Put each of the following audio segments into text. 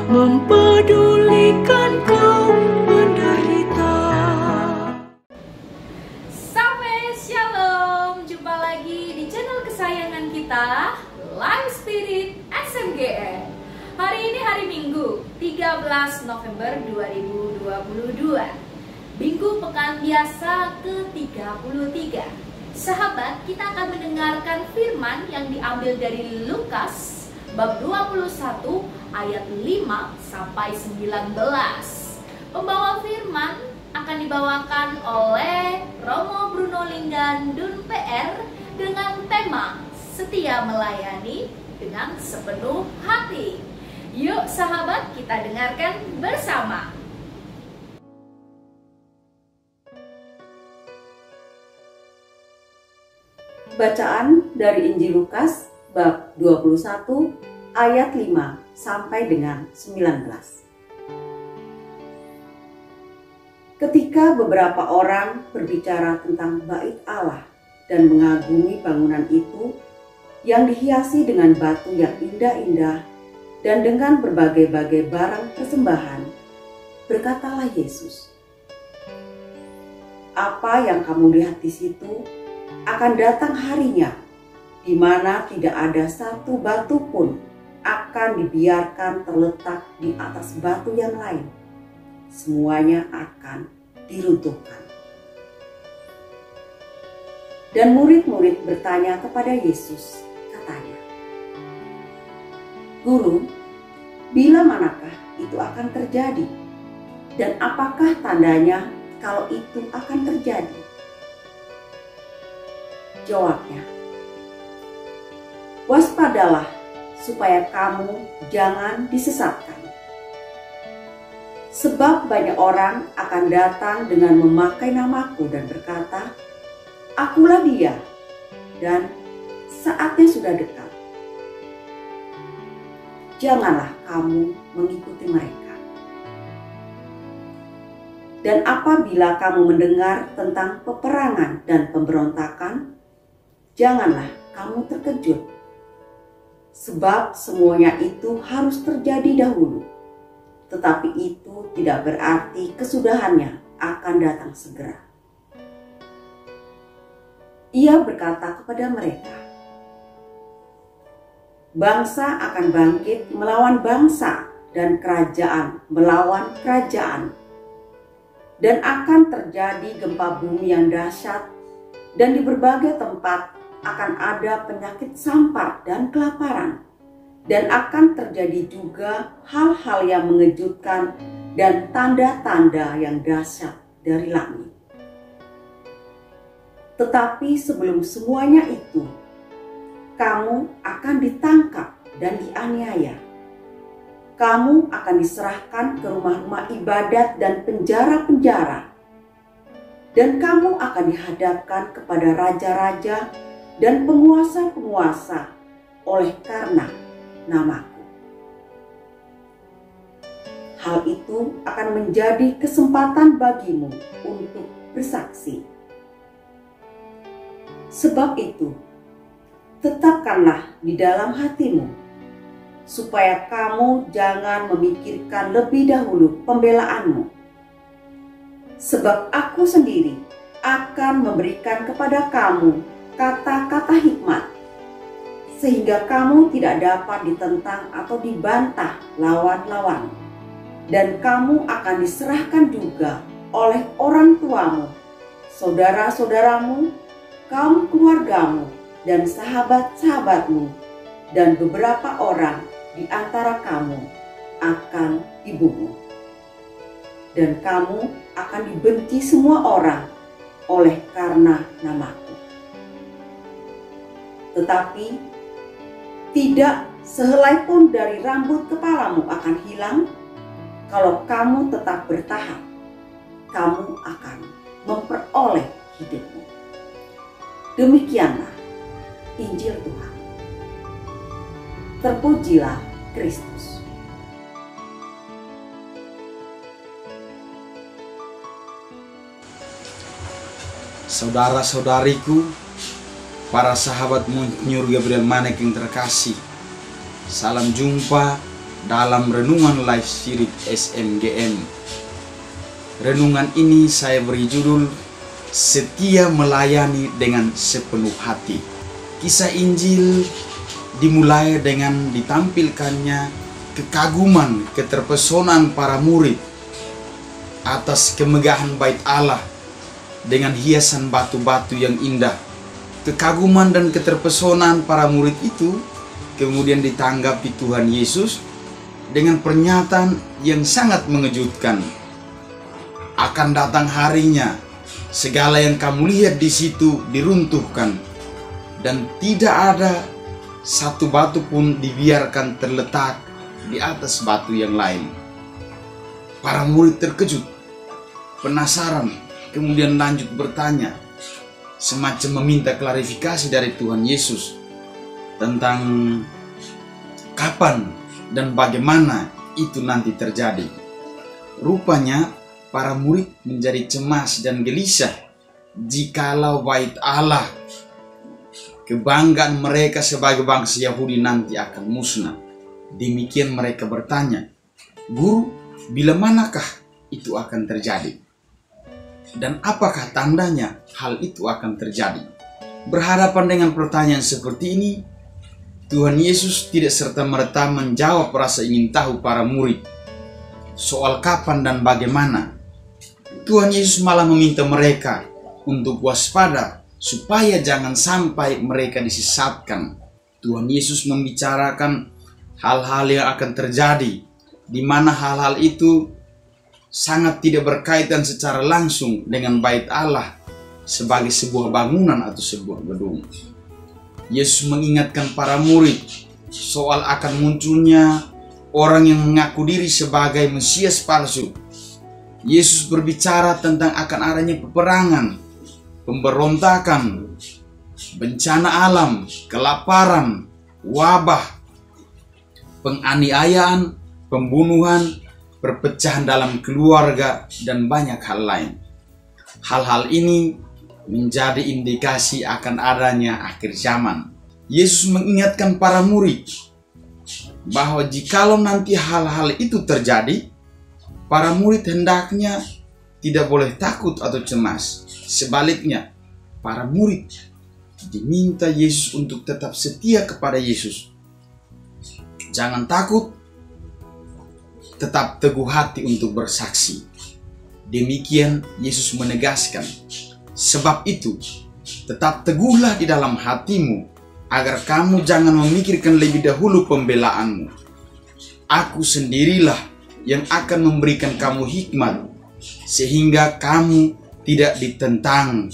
mempedulikan kaum menderita. Sampai shalom, jumpa lagi di channel kesayangan kita, Live Spirit SMGE. Hari ini hari Minggu, 13 November 2022. Minggu pekan biasa ke-33. Sahabat, kita akan mendengarkan firman yang diambil dari Lukas bab 21 ayat 5 sampai 19. Pembawa firman akan dibawakan oleh Romo Bruno Linggan Dun PR dengan tema Setia Melayani dengan Sepenuh Hati. Yuk sahabat, kita dengarkan bersama. Bacaan dari Injil Lukas bab 21 ayat 5 sampai dengan 19. Ketika beberapa orang berbicara tentang bait Allah dan mengagumi bangunan itu yang dihiasi dengan batu yang indah-indah dan dengan berbagai-bagai barang persembahan, berkatalah Yesus, "Apa yang kamu lihat di situ akan datang harinya, di mana tidak ada satu batu pun akan dibiarkan terletak di atas batu yang lain. Semuanya akan diruntuhkan." Dan murid-murid bertanya kepada Yesus, katanya, "Guru, bila manakah itu akan terjadi? Dan apakah tandanya kalau itu akan terjadi?" Jawabnya, "Waspadalah supaya kamu jangan disesatkan. Sebab banyak orang akan datang dengan memakai namaku dan berkata, 'Akulah dia,' dan 'saatnya sudah dekat.' Janganlah kamu mengikuti mereka. Dan apabila kamu mendengar tentang peperangan dan pemberontakan, janganlah kamu terkejut, sebab semuanya itu harus terjadi dahulu, tetapi itu tidak berarti kesudahannya akan datang segera." Ia berkata kepada mereka, "Bangsa akan bangkit melawan bangsa dan kerajaan melawan kerajaan, dan akan terjadi gempa bumi yang dahsyat, dan di berbagai tempat akan ada penyakit sampar dan kelaparan, dan akan terjadi juga hal-hal yang mengejutkan dan tanda-tanda yang dahsyat dari langit. Tetapi sebelum semuanya itu, kamu akan ditangkap dan dianiaya. Kamu akan diserahkan ke rumah-rumah ibadat dan penjara-penjara, dan kamu akan dihadapkan kepada raja-raja dan penguasa-penguasa oleh karena namaku. Hal itu akan menjadi kesempatan bagimu untuk bersaksi. Sebab itu, tetapkanlah di dalam hatimu, supaya kamu jangan memikirkan lebih dahulu pembelaanmu. Sebab aku sendiri akan memberikan kepada kamu kata-kata hikmat, sehingga kamu tidak dapat ditentang atau dibantah lawan-lawan. Dan kamu akan diserahkan juga oleh orang tuamu, saudara-saudaramu, kaum keluargamu, dan sahabat-sahabatmu, dan beberapa orang di antara kamu akan dibunuh. Dan kamu akan dibenci semua orang oleh karena namaku. Tetapi tidak sehelai pun dari rambut kepalamu akan hilang. Kalau kamu tetap bertahan, kamu akan memperoleh hidupmu." Demikianlah Injil Tuhan. Terpujilah Kristus. Saudara-saudariku, para sahabat Monsinyur Gabriel Manek yang terkasih, salam jumpa dalam Renungan Live Spirit SMGM. Renungan ini saya beri judul Setia Melayani dengan Sepenuh Hati. Kisah Injil dimulai dengan ditampilkannya kekaguman, keterpesonan para murid atas kemegahan bait Allah dengan hiasan batu-batu yang indah. Kekaguman dan keterpesonan para murid itu kemudian ditanggapi Tuhan Yesus dengan pernyataan yang sangat mengejutkan. Akan datang harinya, segala yang kamu lihat di situ diruntuhkan, dan tidak ada satu batu pun dibiarkan terletak di atas batu yang lain. Para murid terkejut, penasaran, kemudian lanjut bertanya, semacam meminta klarifikasi dari Tuhan Yesus tentang kapan dan bagaimana itu nanti terjadi. Rupanya para murid menjadi cemas dan gelisah jikalau bait Allah, kebanggaan mereka sebagai bangsa Yahudi, nanti akan musnah. Demikian mereka bertanya, "Guru, bila manakah itu akan terjadi? Dan apakah tandanya hal itu akan terjadi?" Berhadapan dengan pertanyaan seperti ini, Tuhan Yesus tidak serta-merta menjawab rasa ingin tahu para murid soal kapan dan bagaimana. Tuhan Yesus malah meminta mereka untuk waspada supaya jangan sampai mereka disesatkan. Tuhan Yesus membicarakan hal-hal yang akan terjadi, di mana hal-hal itu sangat tidak berkaitan secara langsung dengan bait Allah sebagai sebuah bangunan atau sebuah gedung. Yesus mengingatkan para murid soal akan munculnya orang yang mengaku diri sebagai Mesias palsu. Yesus berbicara tentang akan adanya peperangan, pemberontakan, bencana alam, kelaparan, wabah, penganiayaan, pembunuhan, perpecahan dalam keluarga, dan banyak hal lain. Hal-hal ini menjadi indikasi akan adanya akhir zaman. Yesus mengingatkan para murid bahwa jikalau nanti hal-hal itu terjadi, para murid hendaknya tidak boleh takut atau cemas. Sebaliknya, para murid diminta Yesus untuk tetap setia kepada Yesus. Jangan takut, tetap teguh hati untuk bersaksi. Demikian Yesus menegaskan. Sebab itu, tetap teguhlah di dalam hatimu, agar kamu jangan memikirkan lebih dahulu pembelaanmu. Aku sendirilah yang akan memberikan kamu hikmat, sehingga kamu tidak ditentang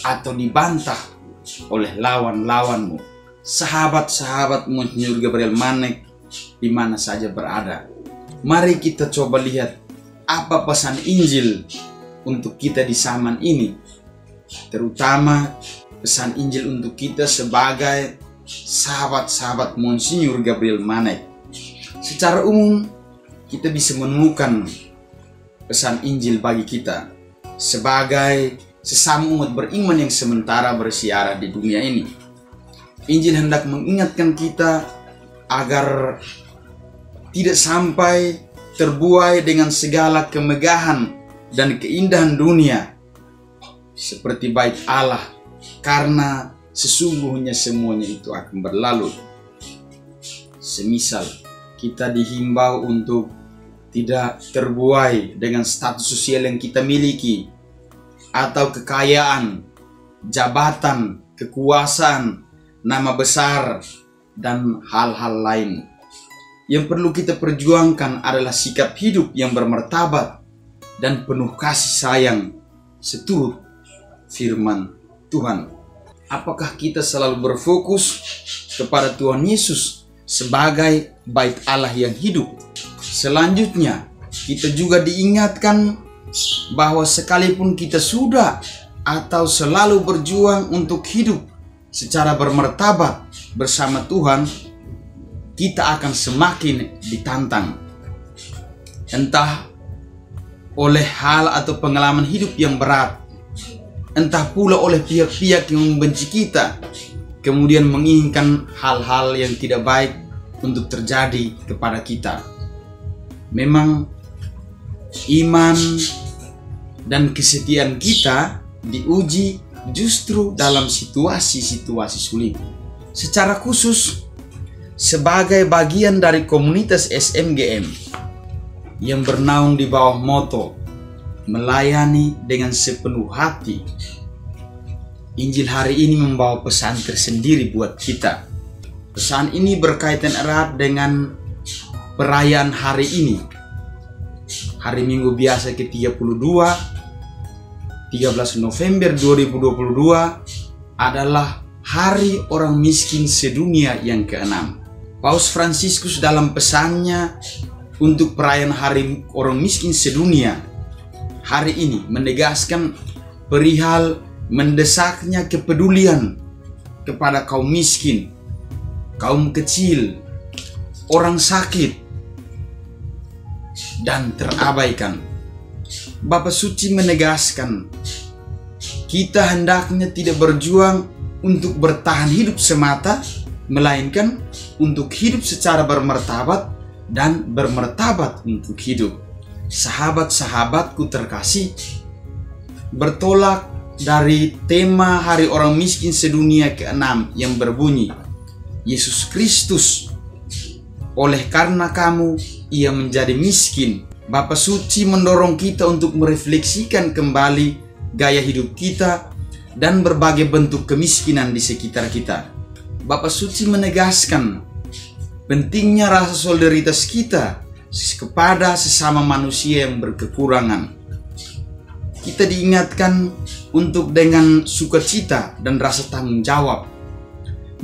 atau dibantah oleh lawan-lawanmu, sahabat-sahabat Monsinyur Gabriel Manek di mana saja berada. Mari kita coba lihat apa pesan Injil untuk kita di zaman ini, terutama pesan Injil untuk kita sebagai sahabat-sahabat Monsinyur Gabriel Manek. Secara umum, kita bisa menemukan pesan Injil bagi kita sebagai sesama umat beriman yang sementara bersiara di dunia ini. Injil hendak mengingatkan kita agar tidak sampai terbuai dengan segala kemegahan dan keindahan dunia seperti bait Allah, karena sesungguhnya semuanya itu akan berlalu. Semisal kita dihimbau untuk tidak terbuai dengan status sosial yang kita miliki, atau kekayaan, jabatan, kekuasaan, nama besar, dan hal-hal lain. Yang perlu kita perjuangkan adalah sikap hidup yang bermartabat dan penuh kasih sayang seturut firman Tuhan. Apakah kita selalu berfokus kepada Tuhan Yesus sebagai bait Allah yang hidup? Selanjutnya, kita juga diingatkan bahwa sekalipun kita sudah atau selalu berjuang untuk hidup secara bermartabat bersama Tuhan, kita akan semakin ditantang, entah oleh hal atau pengalaman hidup yang berat, entah pula oleh pihak-pihak yang membenci kita, kemudian menginginkan hal-hal yang tidak baik untuk terjadi kepada kita. Memang iman dan kesetiaan kita diuji justru dalam situasi-situasi sulit. Secara khusus, sebagai bagian dari komunitas SMGM yang bernaung di bawah moto melayani dengan sepenuh hati, Injil hari ini membawa pesan tersendiri buat kita. Pesan ini berkaitan erat dengan perayaan hari ini. Hari Minggu biasa ke-32, 13 November 2022 adalah Hari Orang Miskin Sedunia yang ke-6. Paus Fransiskus dalam pesannya untuk perayaan Hari Orang Miskin Sedunia hari ini menegaskan perihal mendesaknya kepedulian kepada kaum miskin, kaum kecil, orang sakit, dan terabaikan. Bapa Suci menegaskan kita hendaknya tidak berjuang untuk bertahan hidup semata, melainkan untuk hidup secara bermartabat dan bermartabat untuk hidup. Sahabat-sahabatku terkasih, bertolak dari tema Hari Orang Miskin Sedunia ke-6 yang berbunyi, Yesus Kristus, oleh karena kamu, ia menjadi miskin. Bapa Suci mendorong kita untuk merefleksikan kembali gaya hidup kita dan berbagai bentuk kemiskinan di sekitar kita. Bapa Suci menegaskan pentingnya rasa solidaritas kita kepada sesama manusia yang berkekurangan. Kita diingatkan untuk dengan sukacita dan rasa tanggung jawab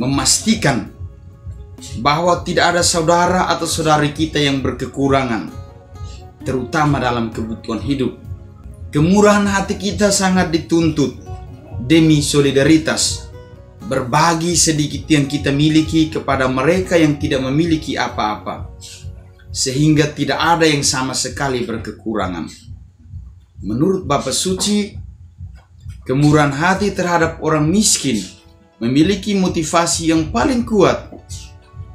memastikan bahwa tidak ada saudara atau saudari kita yang berkekurangan, terutama dalam kebutuhan hidup. Kemurahan hati kita sangat dituntut demi solidaritas, berbagi sedikit yang kita miliki kepada mereka yang tidak memiliki apa-apa, sehingga tidak ada yang sama sekali berkekurangan. Menurut Bapa Suci, kemurahan hati terhadap orang miskin memiliki motivasi yang paling kuat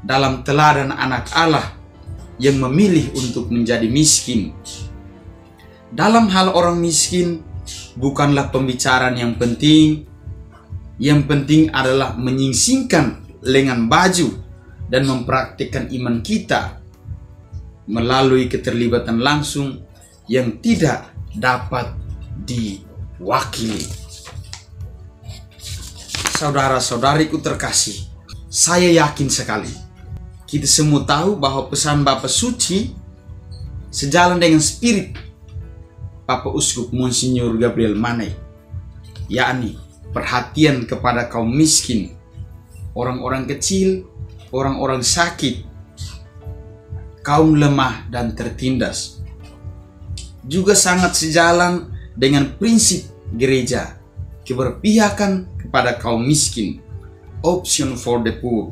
dalam teladan anak Allah yang memilih untuk menjadi miskin. Dalam hal orang miskin, bukanlah pembicaraan yang penting. Yang penting adalah menyingsingkan lengan baju dan mempraktikkan iman kita melalui keterlibatan langsung yang tidak dapat diwakili. Saudara-saudariku terkasih, saya yakin sekali kita semua tahu bahwa pesan Bapa Suci sejalan dengan spirit Bapak Uskup Monsinyur Gabriel Manei, yakni perhatian kepada kaum miskin, orang-orang kecil, orang-orang sakit, kaum lemah dan tertindas. Juga sangat sejalan dengan prinsip gereja, keberpihakan kepada kaum miskin, option for the poor.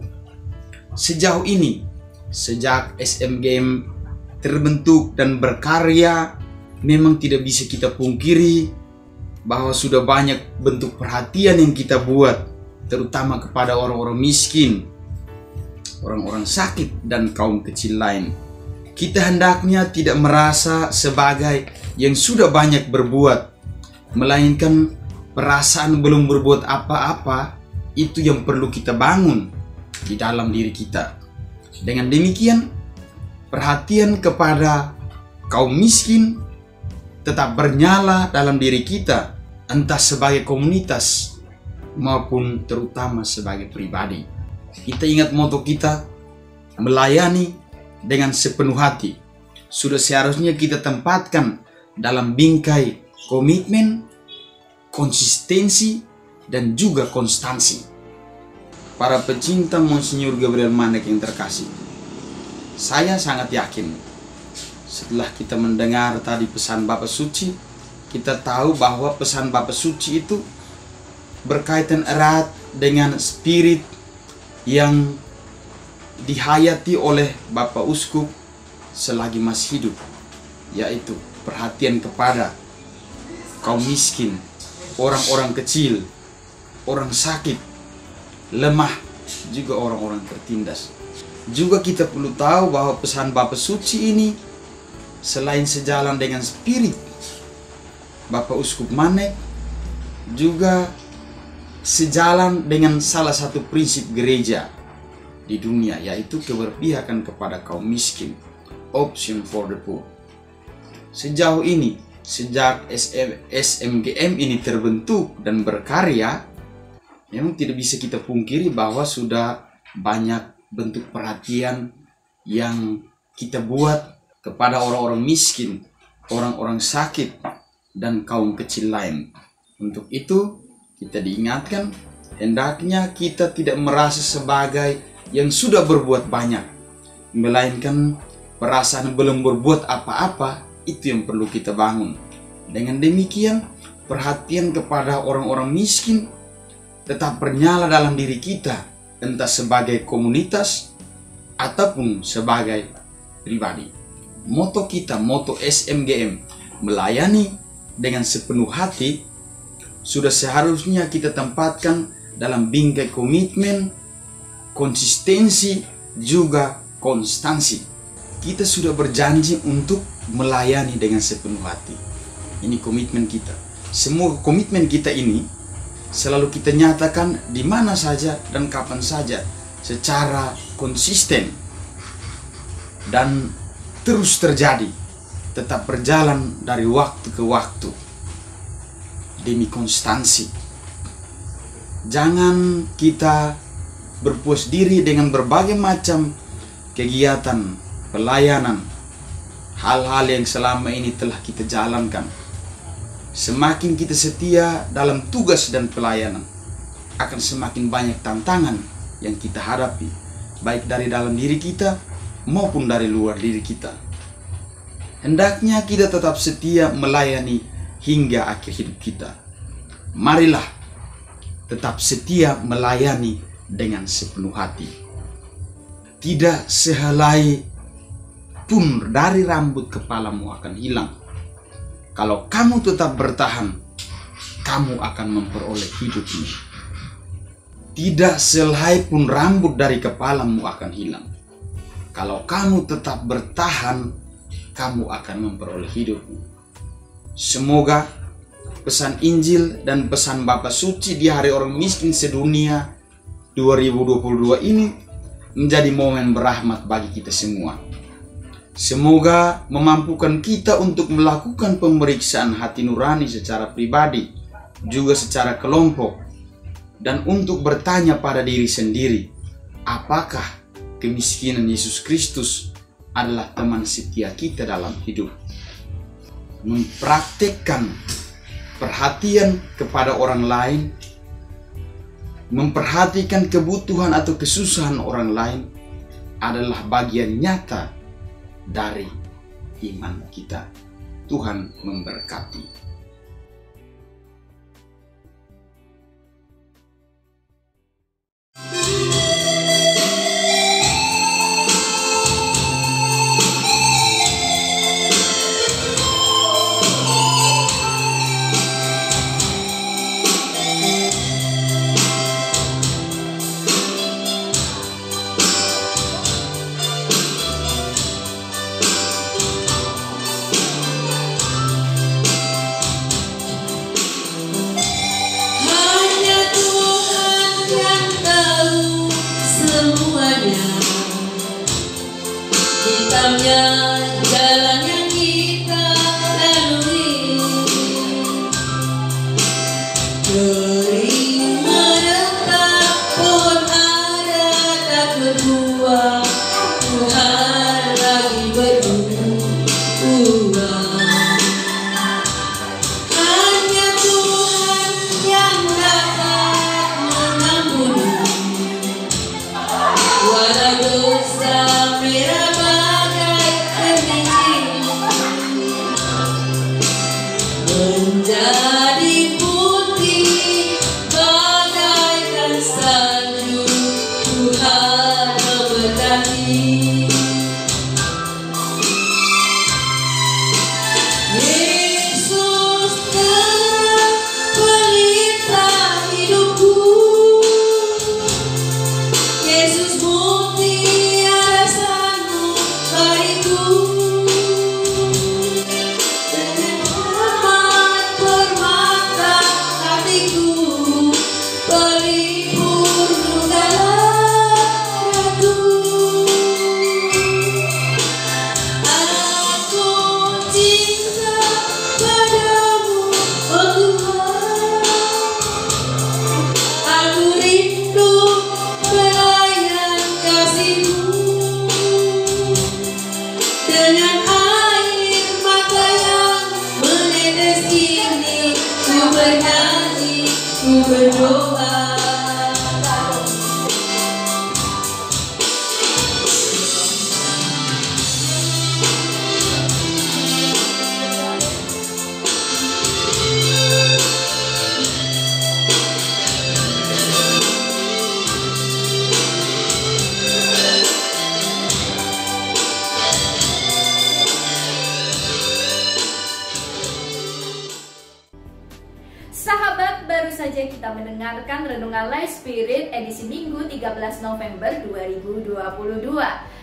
Sejauh ini, sejak SMGM terbentuk dan berkarya, memang tidak bisa kita pungkiri bahwa sudah banyak bentuk perhatian yang kita buat, terutama kepada orang-orang miskin, orang-orang sakit, dan kaum kecil lain. Kita hendaknya tidak merasa sebagai yang sudah banyak berbuat, melainkan perasaan belum berbuat apa-apa itu yang perlu kita bangun di dalam diri kita. Dengan demikian, perhatian kepada kaum miskin tetap bernyala dalam diri kita, entah sebagai komunitas maupun terutama sebagai pribadi. Kita ingat moto kita, melayani dengan sepenuh hati. Sudah seharusnya kita tempatkan dalam bingkai komitmen, konsistensi, dan juga konstansi. Para pecinta Monsinyur Gabriel Manei yang terkasih, saya sangat yakin setelah kita mendengar tadi pesan Bapa Suci, kita tahu bahwa pesan Bapa Suci itu berkaitan erat dengan spirit yang dihayati oleh Bapak Uskup selagi masih hidup, yaitu perhatian kepada kaum miskin, orang-orang kecil, orang sakit, lemah, juga orang-orang tertindas. Juga kita perlu tahu bahwa pesan Bapa Suci ini selain sejalan dengan spirit Bapak Uskup Manek, juga sejalan dengan salah satu prinsip gereja di dunia, yaitu keberpihakan kepada kaum miskin, option for the poor. Sejauh ini, sejak SMGM ini terbentuk dan berkarya, memang tidak bisa kita pungkiri bahwa sudah banyak bentuk perhatian yang kita buat kepada orang-orang miskin, orang-orang sakit, dan kaum kecil lain. Untuk itu, kita diingatkan, hendaknya kita tidak merasa sebagai yang sudah berbuat banyak, melainkan perasaan belum berbuat apa-apa, itu yang perlu kita bangun. Dengan demikian, perhatian kepada orang-orang miskin tetap bernyala dalam diri kita, entah sebagai komunitas ataupun sebagai pribadi. Moto kita, moto SMGM, melayani dengan sepenuh hati, sudah seharusnya kita tempatkan dalam bingkai komitmen, konsistensi, juga konstansi. Kita sudah berjanji untuk melayani dengan sepenuh hati. Ini komitmen kita. Semua komitmen kita ini selalu kita nyatakan di mana saja dan kapan saja secara konsisten dan terus terjadi, tetap berjalan dari waktu ke waktu demi konstansi. Jangan kita berpuas diri dengan berbagai macam kegiatan, pelayanan, hal-hal yang selama ini telah kita jalankan. Semakin kita setia dalam tugas dan pelayanan, akan semakin banyak tantangan yang kita hadapi, baik dari dalam diri kita maupun dari luar diri kita. Hendaknya kita tetap setia melayani hingga akhir hidup kita. Marilah tetap setia melayani dengan sepenuh hati. Tidak sehelai pun dari rambut kepalamu akan hilang. Kalau kamu tetap bertahan, kamu akan memperoleh hidupmu. Tidak sehelai pun rambut dari kepalamu akan hilang. Kalau kamu tetap bertahan, kamu akan memperoleh hidupmu. Semoga pesan Injil dan pesan Bapa Suci di Hari Orang Miskin Sedunia 2022 ini menjadi momen berahmat bagi kita semua. Semoga memampukan kita untuk melakukan pemeriksaan hati nurani secara pribadi, juga secara kelompok, dan untuk bertanya pada diri sendiri, apakah kemiskinan Yesus Kristus adalah teman setia kita dalam hidup. Mempraktikkan perhatian kepada orang lain, memperhatikan kebutuhan atau kesusahan orang lain adalah bagian nyata dari iman kita. Tuhan memberkati. berdoa. Sahabat, baru saja kita mendengarkan Renungan Live Spirit edisi Minggu 13 November 2022.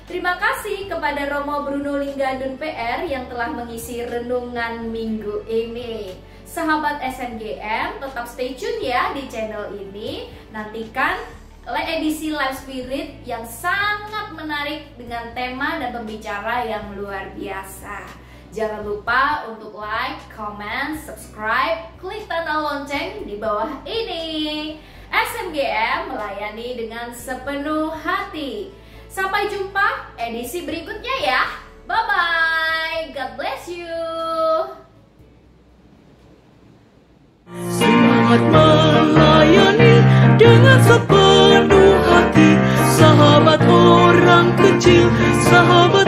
Terima kasih kepada Romo Bruno Linggandun PR yang telah mengisi renungan minggu ini. Sahabat SMGM, tetap stay tune ya di channel ini. Nantikan edisi Live Spirit yang sangat menarik dengan tema dan pembicara yang luar biasa. Jangan lupa untuk like, comment, subscribe, klik tanda lonceng di bawah ini. SMGM melayani dengan sepenuh hati. Sampai jumpa edisi berikutnya ya. Bye-bye. God bless you. Semangat melayani dengan sepenuh hati. Sahabat orang kecil, sahabat